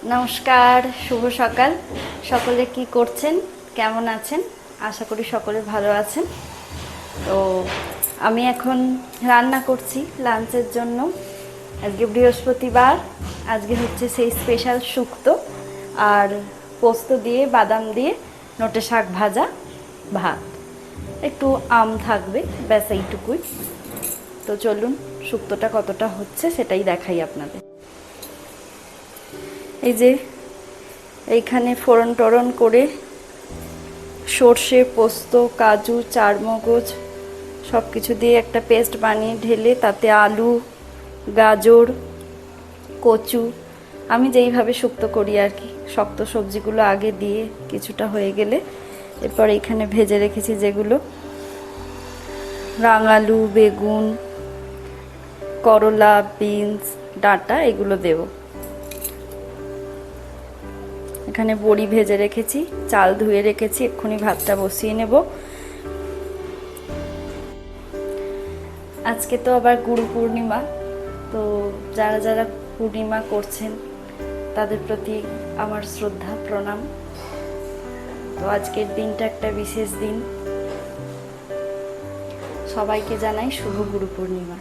নমস্কার, শুভ সকাল। সকলে কি করছেন, কেমন আছেন? আশা করি সকলে ভালো আছেন। তো আমি এখন রান্না করছি লাঞ্চের জন্য। আজকে বৃহস্পতিবার, আজকে হচ্ছে সেই স্পেশাল শুক্তো আর পোস্ত দিয়ে বাদাম দিয়ে নোটে শাক ভাজা, ভাত, একটু আম থাকবে, ব্যাস এইটুকুই। তো চলুন শুক্তোটা কতটা হচ্ছে সেটাই দেখাই আপনাদের। এই যে এইখানে ফোড়ন টোড়ন করে সর্ষে, পোস্ত, কাজু, চারমগজ সব কিছু দিয়ে একটা পেস্ট বানিয়ে ঢেলে তাতে আলু, গাজর, কচু, আমি যেইভাবে শুক্তো করি আর কি, শক্ত সবজিগুলো আগে দিয়ে কিছুটা হয়ে গেলে এরপর এখানে ভেজে রেখেছি যেগুলো রাঙালু, বেগুন, করলা, বিনস, ডাঁটা, এগুলো দেব। এখানে বড়ি ভেজে রেখেছি, চাল ধুয়ে রেখেছি, এক্ষুনি ভাতটা বসিয়ে নেব। আজকে তো আবার গুরু পূর্ণিমা, তো যারা যারা পূর্ণিমা করছেন তাদের প্রতি আমার শ্রদ্ধা, প্রণাম। তো আজকের দিনটা একটা বিশেষ দিন, সবাইকে জানাই শুভ গুরু পূর্ণিমা।